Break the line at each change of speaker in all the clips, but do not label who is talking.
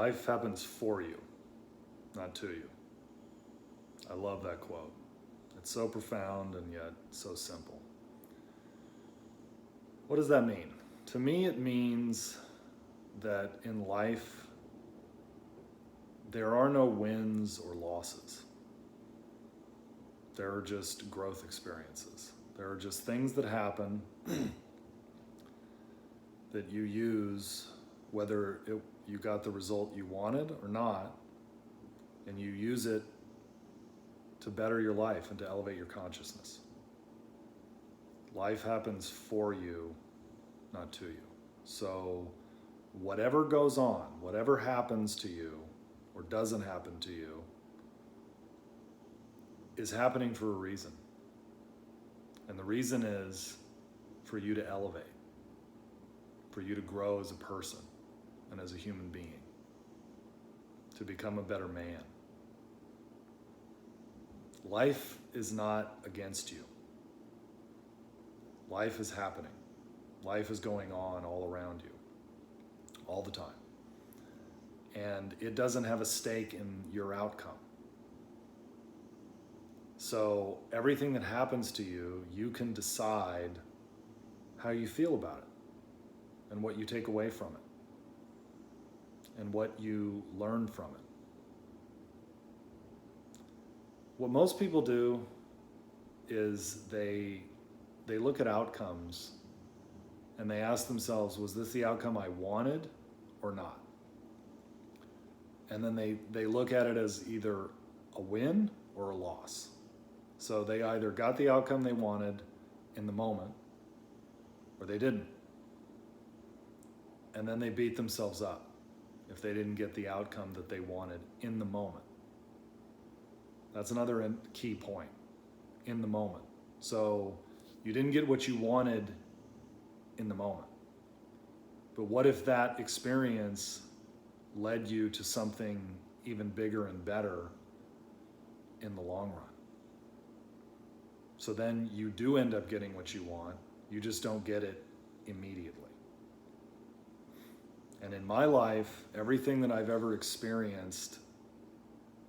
Life happens for you, not to you. I love that quote. It's so profound and yet so simple. What does that mean? To me, it means that in life, there are no wins or losses. There are just growth experiences. There are just things that happen that you use, whether you got the result you wanted or not, and you use it to better your life and to elevate your consciousness. Life happens for you, not to you. So whatever goes on, whatever happens to you or doesn't happen to you, is happening for a reason. And the reason is for you to elevate, for you to grow as a person and as a human being, to become a better man. Life is not against you. Life is happening. Life is going on all around you, all the time. And it doesn't have a stake in your outcome. So everything that happens to you, you can decide how you feel about it and what you take away from it and what you learn from it. What most people do is they look at outcomes and they ask themselves, was this the outcome I wanted or not? And then they look at it as either a win or a loss. So they either got the outcome they wanted in the moment or they didn't. And then they beat themselves up if they didn't get the outcome that they wanted in the moment. That's another key point, in the moment. So you didn't get what you wanted in the moment. But what if that experience led you to something even bigger and better in the long run? So then you do end up getting what you want, you just don't get it immediately. And in my life, everything that I've ever experienced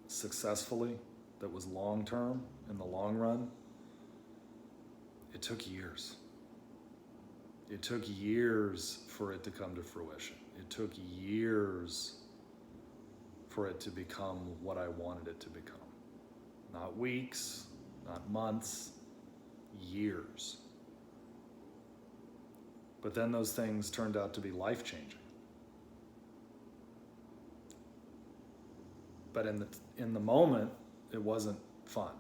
successfully that was long-term, in the long run, it took years. It took years for it to come to fruition. It took years for it to become what I wanted it to become. Not weeks, not months, years. But then those things turned out to be life-changing. But in the moment, it wasn't fun.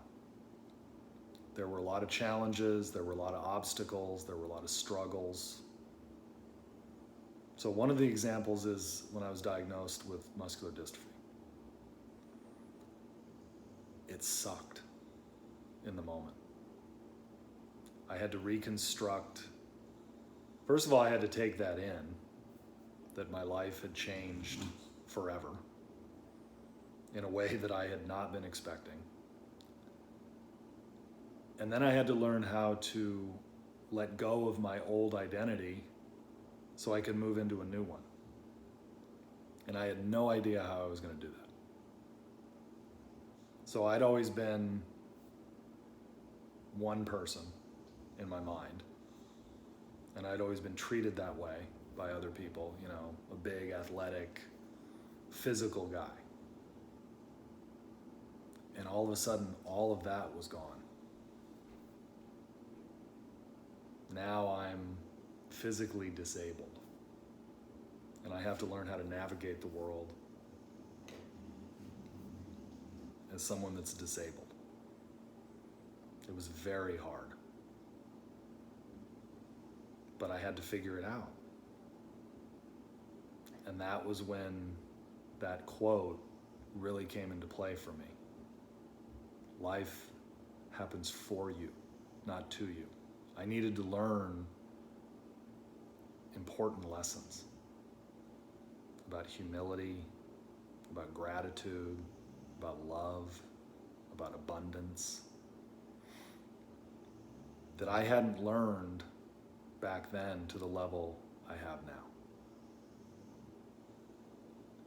There were a lot of challenges, there were a lot of obstacles, there were a lot of struggles. So one of the examples is when I was diagnosed with muscular dystrophy. It sucked in the moment. I had to reconstruct. First of all, I had to take that in, that my life had changed forever in a way that I had not been expecting. And then I had to learn how to let go of my old identity so I could move into a new one. And I had no idea how I was going to do that. So I'd always been one person in my mind. And I'd always been treated that way by other people, a big, athletic, physical guy. And all of a sudden, all of that was gone. Now I'm physically disabled. And I have to learn how to navigate the world as someone that's disabled. It was very hard. But I had to figure it out. And that was when that quote really came into play for me. Life happens for you, not to you. I needed to learn important lessons about humility, about gratitude, about love, about abundance, that I hadn't learned back then to the level I have now.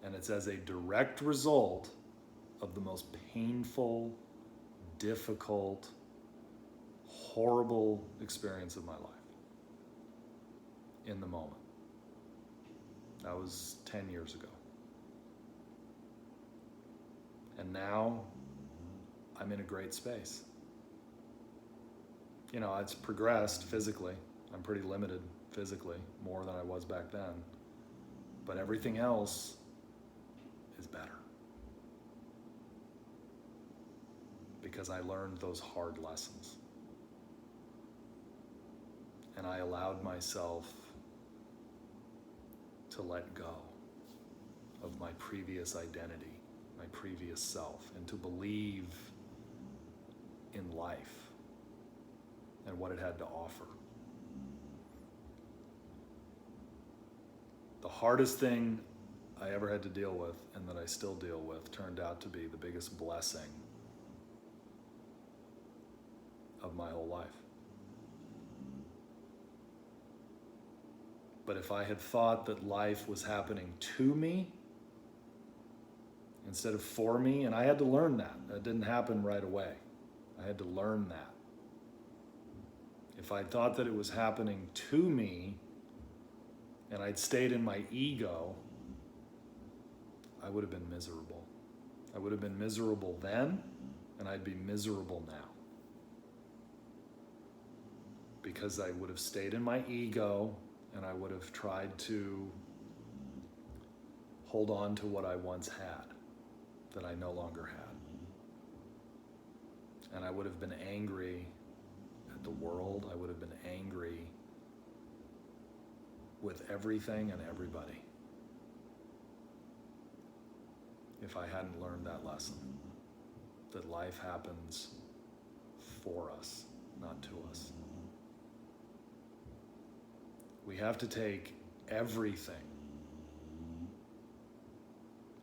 And it's as a direct result of the most painful, difficult, horrible experience of my life in the moment. That was 10 years ago. And now I'm in a great space. You know, it's progressed physically. I'm pretty limited physically, more than I was back then. But everything else is better. Because I learned those hard lessons. And I allowed myself to let go of my previous identity, my previous self, and to believe in life and what it had to offer. The hardest thing I ever had to deal with, and that I still deal with, turned out to be the biggest blessing of my whole life. But if I had thought that life was happening to me instead of for me, and I had to learn that. That didn't happen right away. I had to learn that. If I thought that it was happening to me and I'd stayed in my ego, I would have been miserable. I would have been miserable then, and I'd be miserable now. Because I would have stayed in my ego, and I would have tried to hold on to what I once had that I no longer had. And I would have been angry at the world. I would have been angry with everything and everybody if I hadn't learned that lesson, that life happens for us, not to us. We have to take everything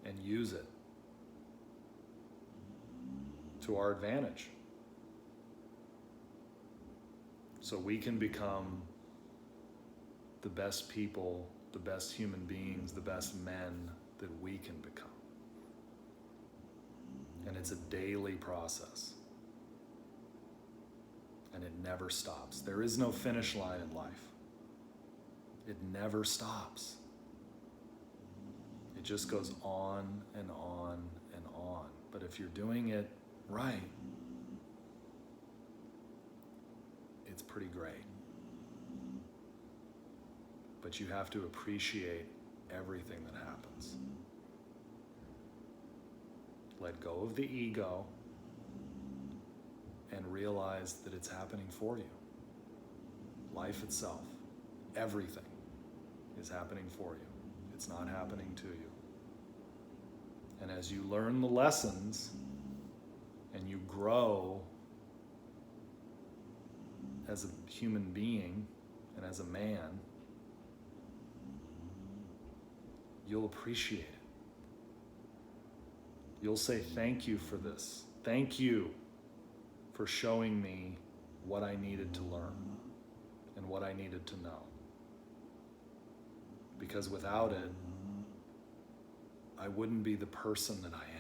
and use it to our advantage so we can become the best people, the best human beings, the best men that we can become. And it's a daily process. And it never stops. There is no finish line in life. It never stops. It just goes on and on and on. But if you're doing it right, it's pretty great. But you have to appreciate everything that happens. Let go of the ego and realize that it's happening for you. Life itself, everything is happening for you. It's not happening to you. And as you learn the lessons and you grow as a human being and as a man, you'll appreciate it. You'll say, thank you for this. Thank you for showing me what I needed to learn and what I needed to know. Because without it, I wouldn't be the person that I